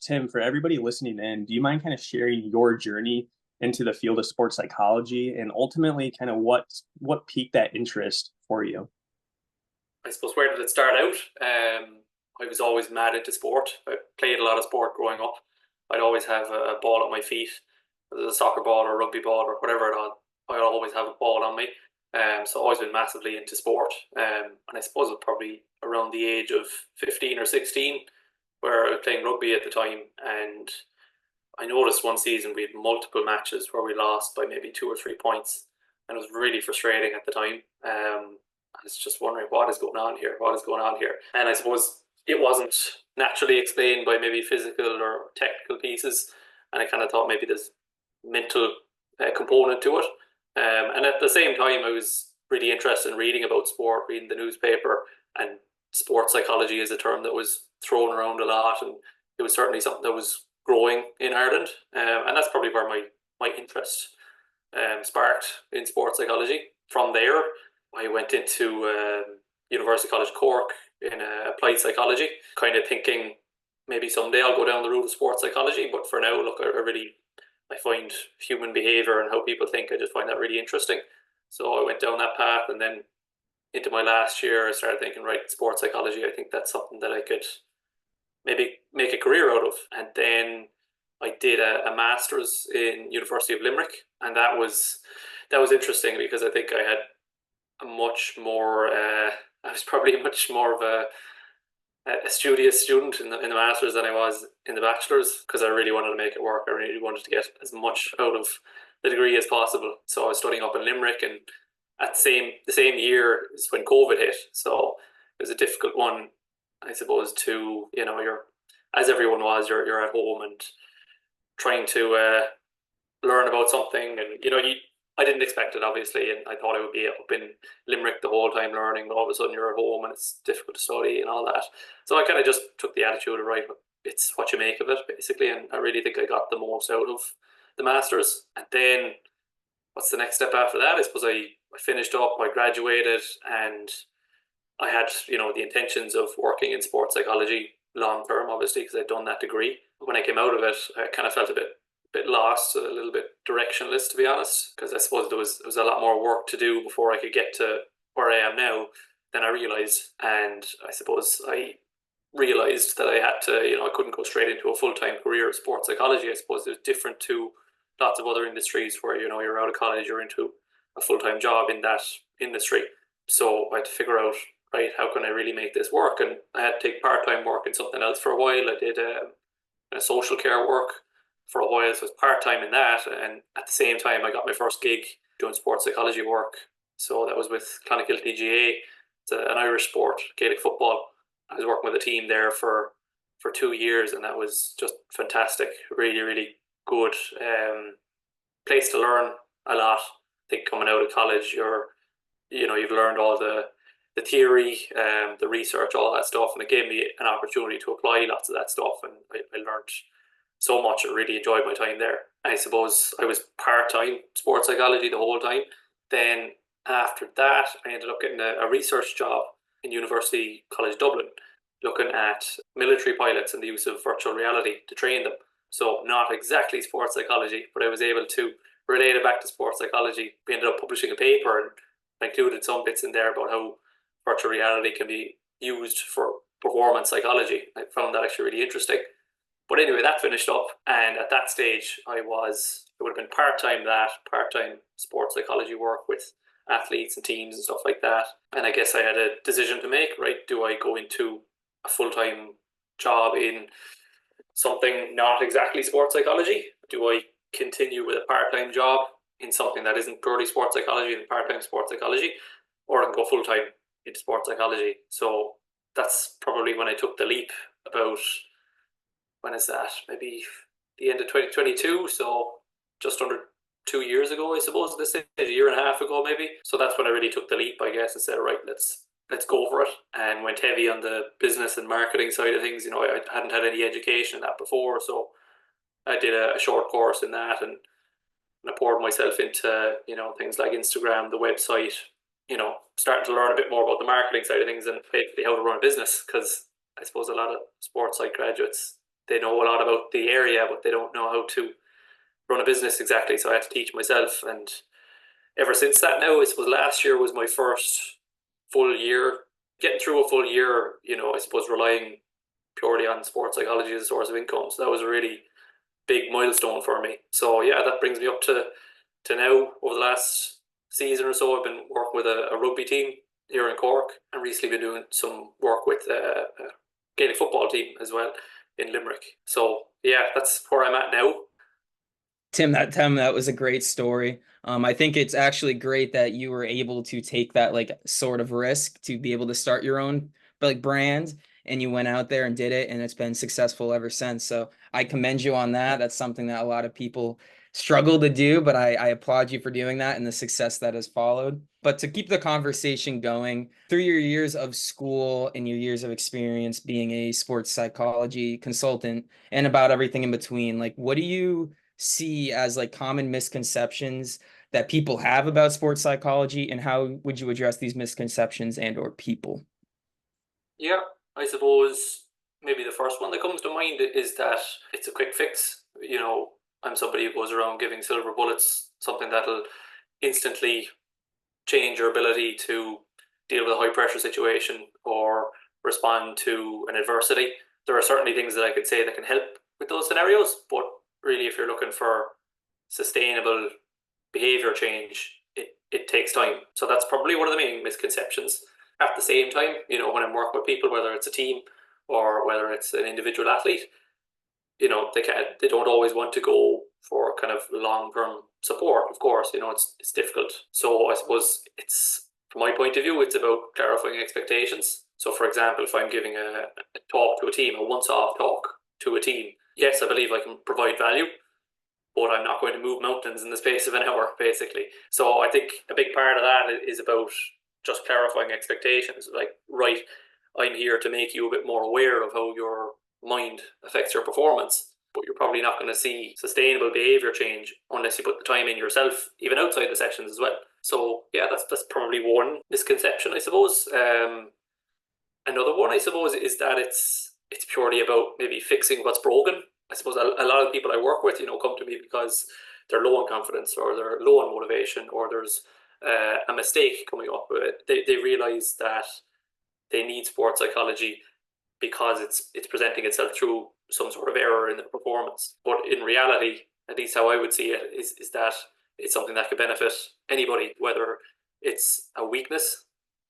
Tim, for everybody listening in, do you mind kind of sharing your journey into the field of sports psychology and ultimately kind of what piqued that interest for you? I suppose where did it start out? I was always mad into sport. I played a lot of sport growing up. I'd always have a ball at my feet, whether it's a soccer ball or a rugby ball or whatever it was. I'd always have a ball on me. So I've always been massively into sport. And I suppose it was probably around the age of 15 or 16 where I was playing rugby at the time. And I noticed one season we had multiple matches where we lost by maybe 2 or 3 points. And it was really frustrating at the time. I was just wondering what is going on here? What is going on here? And I suppose it wasn't naturally explained by maybe physical or technical pieces. And I kind of thought maybe there's mental component to it. And at the same time, I was really interested in reading about sport, reading the newspaper, and sports psychology is a term that was thrown around a lot, and it was certainly something that was growing in Ireland, and that's probably where my interest sparked in sports psychology. From there, I went into University College Cork in applied psychology, kind of thinking maybe someday I'll go down the route of sports psychology. But for now, look, I find human behavior and how people think. I just find that really interesting. So I went down that path, and then into my last year, I started thinking, right, sports psychology. I think that's something that I could maybe make a career out of. And then I did a master's in University of Limerick, and that was interesting because I think I had a much more I was probably much more of a studious student in the masters than I was in the bachelor's, because I really wanted to make it work. I really wanted to get as much out of the degree as possible. So I was studying up in Limerick, and at the same year is when COVID hit. So it was a difficult one, I suppose. To you're, as everyone was, you're at home and trying to learn about something, and I didn't expect it, obviously, and I thought I would be up in Limerick the whole time learning, but all of a sudden you're at home and it's difficult to study and all that. So I kind of just took the attitude of, right, it's what you make of it, basically, and I really think I got the most out of the masters. And then what's the next step after that? I suppose I finished up, I graduated, and I had the intentions of working in sports psychology long term, obviously, because I'd done that degree. When I came out of it, I kind of felt a bit lost, a little bit directionless, to be honest, because I suppose there was a lot more work to do before I could get to where I am now than I realized. And I suppose I realized that I had to, I couldn't go straight into a full time career of sports psychology. I suppose it was different to lots of other industries where you're out of college, you're into a full time job in that industry. So I had to figure out, right, how can I really make this work? And I had to take part time work in something else for a while. I did a social care work for a while, so I was part time in that. And at the same time, I got my first gig doing sports psychology work. So that was with Clonakilty GA. It's an Irish sport, Gaelic football. I was working with a team there for 2 years, and that was just fantastic. Really, really good place to learn a lot. I think coming out of college, you've learned all the theory, the research, all that stuff, and it gave me an opportunity to apply lots of that stuff, and I learned so much. I really enjoyed my time there. I suppose I was part time sports psychology the whole time. Then after that, I ended up getting a research job in University College Dublin, looking at military pilots and the use of virtual reality to train them. So not exactly sports psychology, but I was able to relate it back to sports psychology. We ended up publishing a paper, and I included some bits in there about how virtual reality can be used for performance psychology. I found that actually really interesting. But anyway, that finished up, and at that stage, it would have been part time sports psychology work with athletes and teams and stuff like that. And I guess I had a decision to make, right? Do I go into a full time job in something not exactly sports psychology? Do I continue with a part time job in something that isn't purely sports psychology and part time sports psychology? Or I can go full time into sports psychology. So that's probably when I took the leap about, when is that? Maybe the end of 2022. So just under 2 years ago, I suppose, this is a year and a half ago, maybe. So that's when I really took the leap, I guess, and said, right, let's go for it, and went heavy on the business and marketing side of things. I hadn't had any education in that before, so I did a short course in that, and I poured myself into things like Instagram, the website, starting to learn a bit more about the marketing side of things and basically how to run a business. Because I suppose a lot of sports site graduates, they know a lot about the area, but they don't know how to run a business exactly. So I had to teach myself. And ever since that now, I suppose last year was my first full year, getting through a full year, I suppose relying purely on sports psychology as a source of income. So that was a really big milestone for me. So yeah, that brings me up to now. Over the last season or so, I've been working with a rugby team here in Cork, and recently been doing some work with a Gaelic football team as well in Limerick. So yeah, that's where I'm at now. Tim, that was a great story. I think it's actually great that you were able to take that like sort of risk to be able to start your own like brand, and you went out there and did it, and it's been successful ever since. So I commend you on that. That's something that a lot of people struggle to do, but I applaud you for doing that and the success that has followed. But to keep the conversation going, through your years of school and your years of experience being a sports psychology consultant and about everything in between, like what do you see as like common misconceptions that people have about sports psychology, and how would you address these misconceptions and or people? Yeah, I suppose maybe the first one that comes to mind is that it's a quick fix. I'm somebody who goes around giving silver bullets, something that'll instantly change your ability to deal with a high pressure situation or respond to an adversity. There are certainly things that I could say that can help with those scenarios, but really, if you're looking for sustainable behavior change, it takes time. So that's probably one of the main misconceptions. At the same time, when I'm working with people, whether it's a team or whether it's an individual athlete, they don't always want to go for kind of long term support. Of course, it's difficult. So I suppose it's from my point of view, it's about clarifying expectations. So for example, if I'm giving a talk to a team, a once off talk to a team, yes, I believe I can provide value, but I'm not going to move mountains in the space of an hour, basically. So I think a big part of that is about just clarifying expectations. Like, right, I'm here to make you a bit more aware of how your mind affects your performance, but you're probably not going to see sustainable behavior change unless you put the time in yourself, even outside the sessions as well. So yeah, that's probably one misconception, I suppose. Another one, I suppose, is that it's purely about maybe fixing what's broken. I suppose a lot of people I work with, come to me because they're low on confidence or they're low on motivation or there's a mistake coming up. They realize that they need sports psychology because it's presenting itself through some sort of error in the performance. But in reality, at least how I would see it, is that it's something that could benefit anybody, whether it's a weakness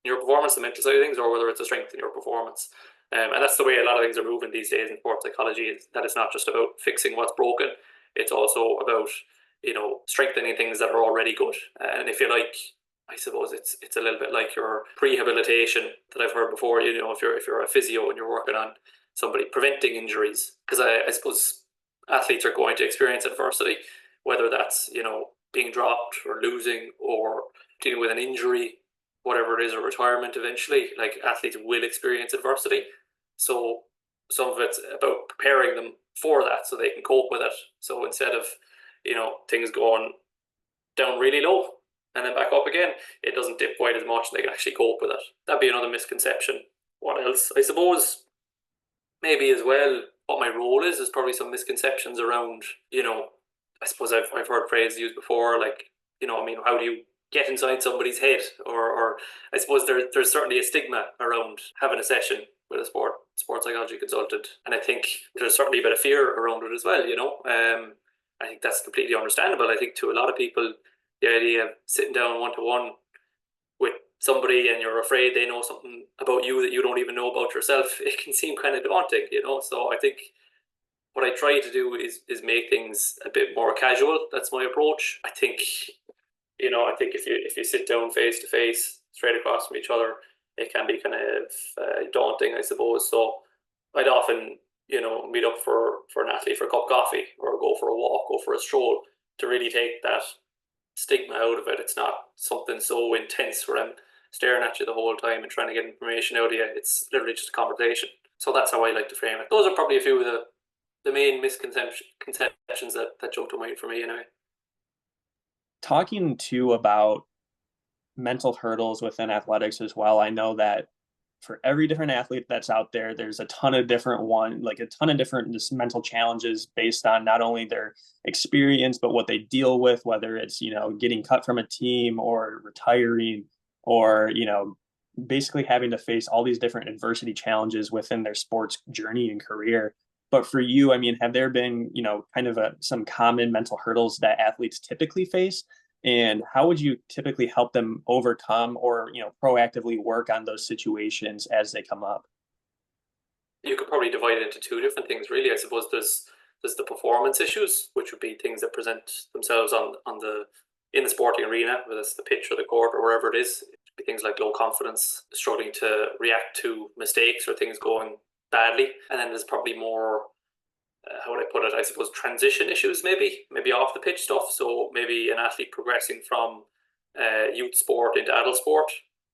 in your performance, the mental side of things, or whether it's a strength in your performance. And that's the way a lot of things are moving these days in sports psychology, is that it's not just about fixing what's broken, it's also about strengthening things that are already good. And if you like, I suppose it's a little bit like your prehabilitation that I've heard before. If you're a physio and you're working on somebody preventing injuries, because I suppose athletes are going to experience adversity, whether that's being dropped or losing or dealing with an injury, whatever it is, or retirement eventually. Like, athletes will experience adversity, so some of it's about preparing them for that so they can cope with it. So instead of things going down really low and then back up again, it doesn't dip quite as much. They can actually cope with it. That'd be another misconception. What else? I suppose maybe as well, what my role is probably some misconceptions around, I suppose I've heard phrases used before, like, I mean, how do you get inside somebody's head? Or I suppose there's certainly a stigma around having a session with a sports psychology consultant. And I think there's certainly a bit of fear around it as well. I think that's completely understandable. I think to a lot of people, the idea of sitting down one to one with somebody and you're afraid they know something about you that you don't even know about yourself, it can seem kind of daunting. So I think what I try to do is make things a bit more casual. That's my approach. I think if you sit down face to face, straight across from each other, it can be kind of daunting, I suppose. So I'd often meet up for an athlete for a cup of coffee or go for a walk, go for a stroll, to really take that stigma out of it. It's not something so intense where I'm staring at you the whole time and trying to get information out of you. It's literally just a conversation. So that's how I like to frame it. Those are probably a few of the main misconceptions that jump to mind for me anyway. Talking too about mental hurdles within athletics as well, I know that for every different athlete that's out there, there's a ton of different like a ton of different just mental challenges based on not only their experience, but what they deal with, whether it's, getting cut from a team or retiring or, basically having to face all these different adversity challenges within their sports journey and career. But for you, I mean, have there been, kind of some common mental hurdles that athletes typically face? And how would you typically help them overcome or, proactively work on those situations as they come up? You could probably divide it into two different things, really. I suppose there's the performance issues, which would be things that present themselves on the in the sporting arena, whether it's the pitch or the court or wherever it is. It could be things like low confidence, struggling to react to mistakes or things going badly, and then there's probably more, how would I put it? I suppose transition issues, maybe off the pitch stuff. So maybe an athlete progressing from youth sport into adult sport,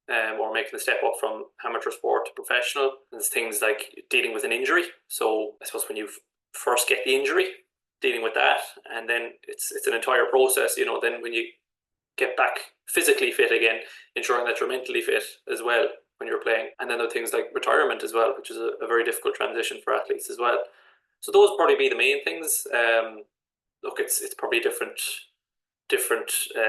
or making the step up from amateur sport to professional. There's things like dealing with an injury. So I suppose when you first get the injury, dealing with that, and then it's an entire process. Then when you get back physically fit again, ensuring that you're mentally fit as well when you're playing. And then there are things like retirement as well, which is a very difficult transition for athletes as well. So those would probably be the main things. Look, it's probably different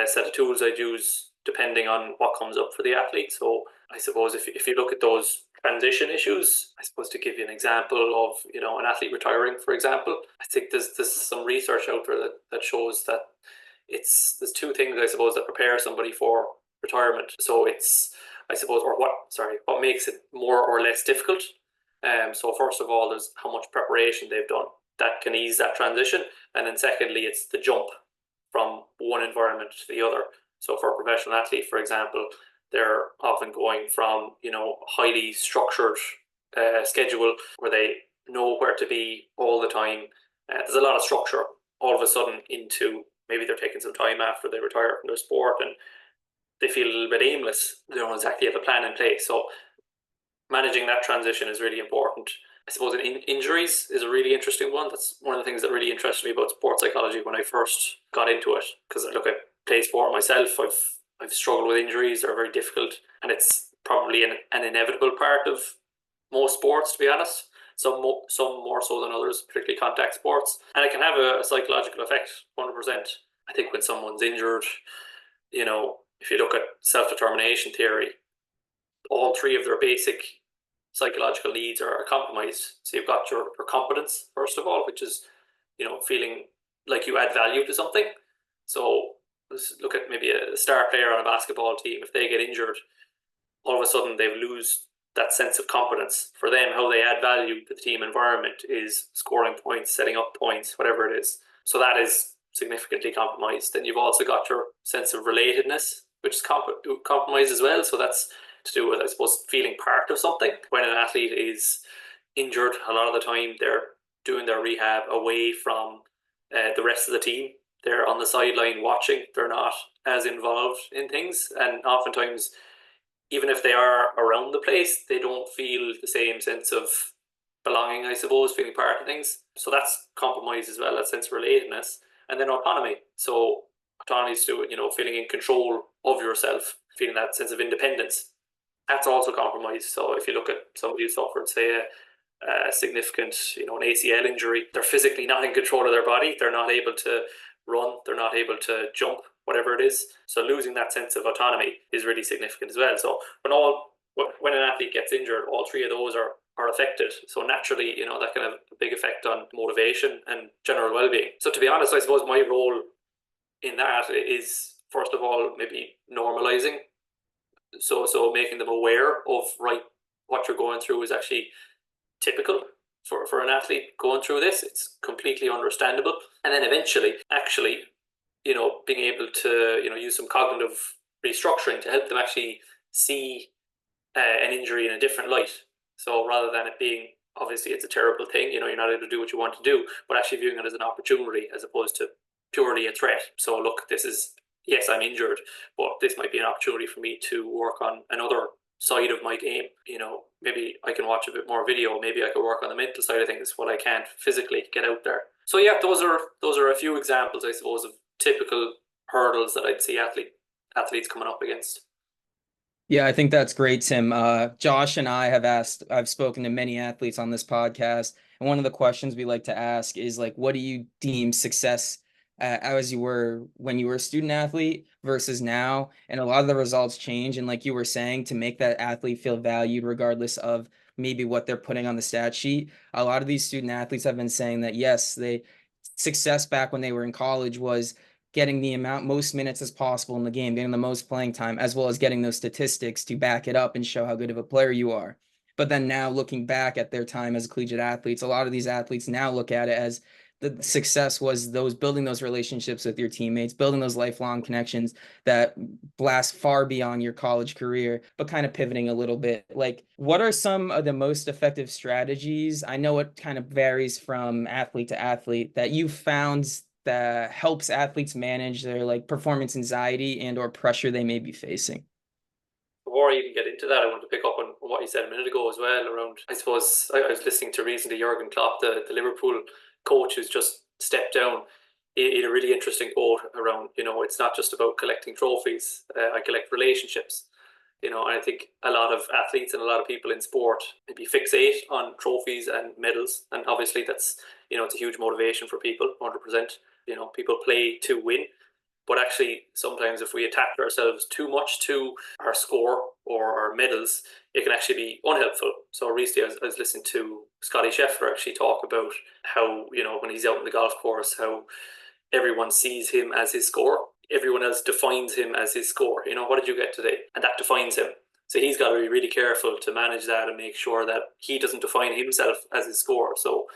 set of tools I'd use depending on what comes up for the athlete. So I suppose if you look at those transition issues, I suppose to give you an example of an athlete retiring, for example, I think there's some research out there that shows that there's two things, I suppose, that prepare somebody for retirement. So it's, I suppose, what makes it more or less difficult. So first of all, there's how much preparation they've done that can ease that transition, and then secondly, it's the jump from one environment to the other. So for a professional athlete, for example, they're often going from highly structured schedule where they know where to be all the time. There's a lot of structure all of a sudden into maybe they're taking some time after they retire from their sport and they feel a little bit aimless. They don't exactly have a plan in place. So managing that transition is really important. I suppose injuries is a really interesting one. That's one of the things that really interested me about sports psychology when I first got into it. Because I play sport myself. I've struggled with injuries. They're very difficult, and it's probably an inevitable part of most sports, to be honest. Some more so than others, particularly contact sports, and it can have a psychological effect. 100%. I think when someone's injured, if you look at self-determination theory, all three of their basic psychological needs are compromised. So you've got your competence, first of all, which is, feeling like you add value to something. So let's look at maybe a star player on a basketball team. If they get injured, all of a sudden they lose that sense of competence. For them, how they add value to the team environment is scoring points, setting up points, whatever it is. So that is significantly compromised. Then you've also got your sense of relatedness, which is compromised as well. So that's to do with, I suppose, feeling part of something. When an athlete is injured, a lot of the time they're doing their rehab away from the rest of the team. They're on the sideline watching. They're not as involved in things, and oftentimes, even if they are around the place, they don't feel the same sense of belonging, I suppose, feeling part of things. So that's compromised as well, that sense of relatedness. And then autonomy. So autonomy is to do with, feeling in control of yourself, feeling that sense of independence. That's also compromised. So if you look at somebody who suffered, say, a significant, an ACL injury, they're physically not in control of their body. They're not able to run. They're not able to jump, whatever it is. So losing that sense of autonomy is really significant as well. So when an athlete gets injured, all three of those are affected. So naturally, that can have a big effect on motivation and general well-being. So to be honest, I suppose my role in that is, first of all, maybe normalizing. So making them aware of, right, what you're going through is actually typical for an athlete going through this. It's completely understandable. And then eventually, actually, being able to, use some cognitive restructuring to help them actually see an injury in a different light. So rather than it being, obviously it's a terrible thing, you're not able to do what you want to do, but actually viewing it as an opportunity as opposed to purely a threat. So look, yes, I'm injured, but this might be an opportunity for me to work on another side of my game. Maybe I can watch a bit more video. Maybe I could work on the mental side of things when I can't physically get out there. So yeah, those are a few examples, I suppose, of typical hurdles that I'd see athletes coming up against. Yeah, I think that's great, Tim. Josh and I I've spoken to many athletes on this podcast, and one of the questions we like to ask is like, what do you deem success as you were when you were a student athlete versus now? And a lot of the results change. And like you were saying, to make that athlete feel valued regardless of maybe what they're putting on the stat sheet, a lot of these student athletes have been saying that yes, they success back when they were in college was getting the most minutes as possible in the game, getting the most playing time, as well as getting those statistics to back it up and show how good of a player you are. But then now looking back at their time as collegiate athletes, a lot of these athletes now look at it as the success was those building those relationships with your teammates, building those lifelong connections that last far beyond your college career, but kind of pivoting a little bit. Like, what are some of the most effective strategies? I know it kind of varies from athlete to athlete that you found that helps athletes manage their like performance anxiety and or pressure they may be facing. Before I even get into that, I want to pick up on what you said a minute ago as well around, I suppose, I was listening to recently Jurgen Klopp, the Liverpool coach who's just stepped down. He had a really interesting quote around, it's not just about collecting trophies. I collect relationships. And I think a lot of athletes and a lot of people in sport maybe fixate on trophies and medals. And obviously that's, it's a huge motivation for people, 100%. People play to win. But actually, sometimes if we attach ourselves too much to our score or our medals, it can actually be unhelpful. So recently, I was listening to Scotty Scheffler actually talk about how, when he's out in the golf course, how everyone sees him as his score. Everyone else defines him as his score. What did you get today? And that defines him. So he's got to be really careful to manage that and make sure that he doesn't define himself as his score. So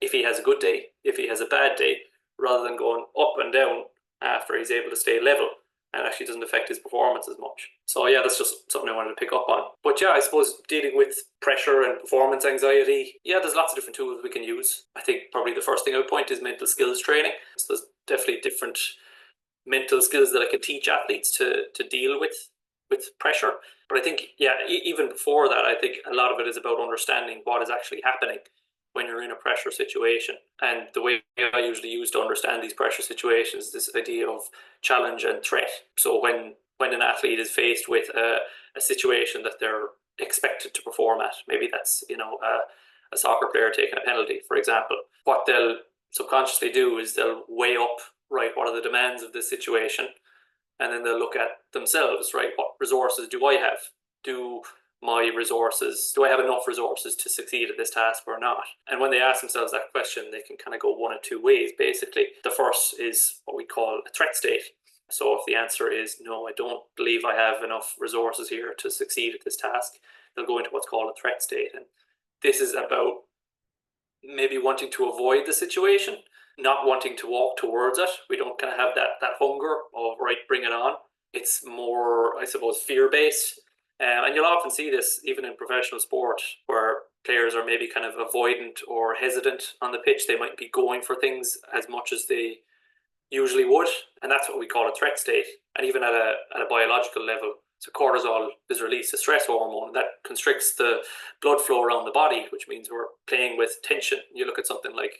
if he has a good day, if he has a bad day, rather than going up and down after he's able to stay level, and actually doesn't affect his performance as much. So yeah, that's just something I wanted to pick up on. But yeah, I suppose dealing with pressure and performance anxiety, yeah, there's lots of different tools we can use. I think probably the first thing I would point is mental skills training. So there's definitely different mental skills that I can teach athletes to deal with pressure. But I think, yeah, even before that, I think a lot of it is about understanding what is actually happening when you're in a pressure situation. And the way I usually use to understand these pressure situations is this idea of challenge and threat. So when an athlete is faced with a situation that they're expected to perform at, maybe that's, a soccer player taking a penalty, for example, what they'll subconsciously do is they'll weigh up, right, what are the demands of this situation? And then they'll look at themselves, right, what resources do I have? Do I have enough resources to succeed at this task or not? And when they ask themselves that question, they can kind of go one of two ways, basically. The first is what we call a threat state. So if the answer is no, I don't believe I have enough resources here to succeed at this task, they'll go into what's called a threat state. And this is about maybe wanting to avoid the situation, not wanting to walk towards it. We don't kind of have that hunger of, right, bring it on. It's more, I suppose, fear-based. And you'll often see this even in professional sport where players are maybe kind of avoidant or hesitant on the pitch. They might be going for things as much as they usually would. And that's what we call a threat state. And even at a biological level, so cortisol is released, a stress hormone that constricts the blood flow around the body, which means we're playing with tension. You look at something like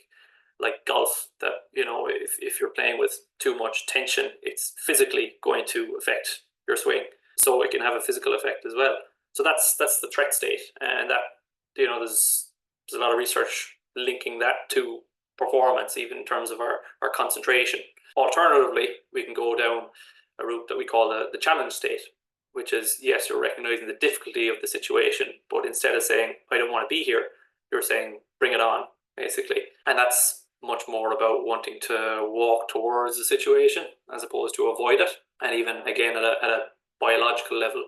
golf, that if you're playing with too much tension, it's physically going to affect your swing. So it can have a physical effect as well. So that's the threat state, and that there's a lot of research linking that to performance, even in terms of our concentration. Alternatively, we can go down a route that we call the challenge state, which is, yes, you're recognizing the difficulty of the situation, but instead of saying, I don't want to be here, you're saying, bring it on, basically. And that's much more about wanting to walk towards the situation as opposed to avoid it. And even, again, at a biological level,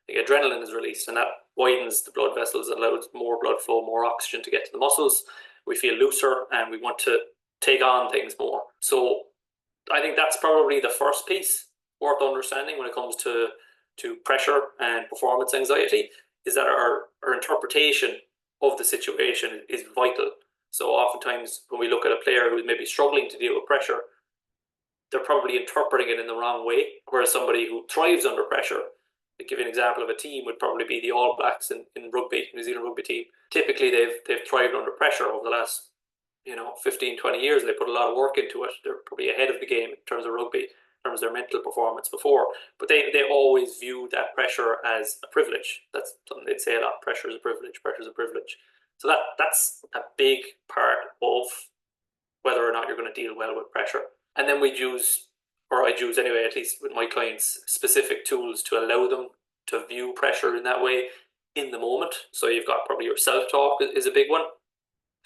the adrenaline is released, and that widens the blood vessels, allows more blood flow, more oxygen to get to the muscles. We feel looser, and we want to take on things more. So I think that's probably the first piece worth understanding when it comes to pressure and performance anxiety, is that our interpretation of the situation is vital. So oftentimes when we look at a player who's maybe struggling to deal with pressure, they're probably interpreting it in the wrong way. Whereas somebody who thrives under pressure, to give you an example of a team, would probably be the All Blacks in rugby, New Zealand rugby team. Typically they've thrived under pressure over the last 15, 20 years. They put a lot of work into it. They're probably ahead of the game in terms of rugby. terms of their mental performance before, but they always view that pressure as a privilege. That's something they'd say a lot. Pressure is a privilege. Pressure is a privilege. So that's a big part of whether or not you're going to deal well with pressure. And then we'd use, or I'd use anyway, at least with my clients, specific tools to allow them to view pressure in that way in the moment. So you've got probably your self-talk is a big one.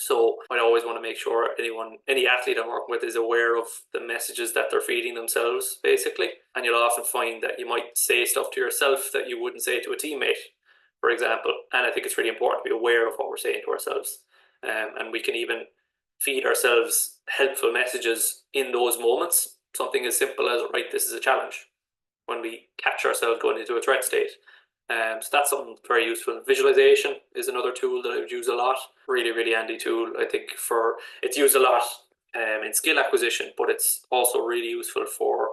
So I always want to make sure any athlete I'm working with is aware of the messages that they're feeding themselves, basically. And you'll often find that you might say stuff to yourself that you wouldn't say to a teammate, for example. And I think it's really important to be aware of what we're saying to ourselves. And we can even feed ourselves helpful messages in those moments. Something as simple as, right, this is a challenge, when we catch ourselves going into a threat state. So that's something very useful. Visualization is another tool that I would use a lot. Really, really handy tool. I think it's used a lot in skill acquisition, but it's also really useful for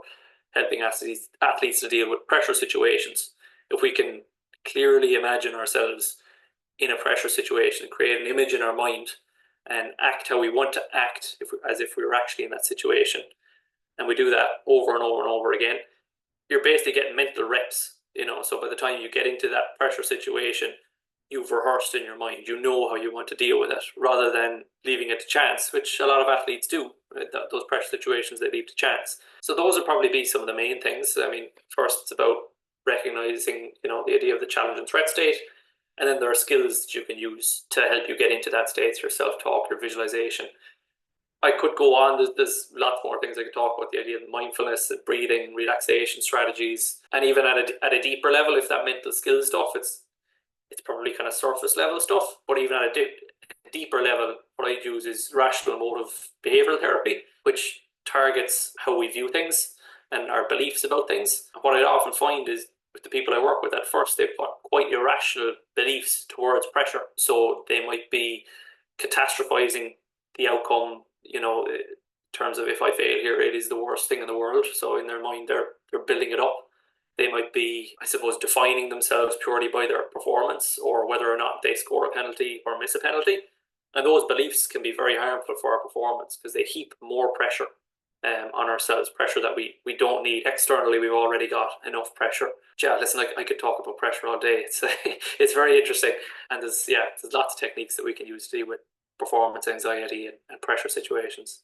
helping athletes to deal with pressure situations. If we can clearly imagine ourselves in a pressure situation, create an image in our mind, and act how we want to act as if we were actually in that situation, and we do that over and over and over again, you're basically getting mental reps. So by the time you get into that pressure situation, you've rehearsed in your mind, you know how you want to deal with it, rather than leaving it to chance, which a lot of athletes do. Those pressure situations, they leave to chance. So those would probably be some of the main things. I mean, first it's about recognizing, the idea of the challenge and threat state. And then there are skills that you can use to help you get into that state, your self-talk, your visualization. I could go on. There's lots more things I could talk about. The idea of mindfulness, breathing, relaxation strategies, and even at a deeper level, if that mental skill stuff, it's probably kind of surface level stuff. But even at a deeper level, what I use is rational emotive behavioral therapy, which targets how we view things and our beliefs about things. And what I often find is with the people I work with, at first they've got quite irrational beliefs towards pressure. So they might be catastrophizing the outcome, in terms of, if I fail here, it is the worst thing in the world. So in their mind, they're building it up. They might be, I suppose, defining themselves purely by their performance or whether or not they score a penalty or miss a penalty. And those beliefs can be very harmful for our performance because they heap more pressure on ourselves, pressure that we don't need. Externally, we've already got enough pressure. Yeah, listen, I could talk about pressure all day. It's very interesting. And there's lots of techniques that we can use to deal with performance anxiety and pressure situations.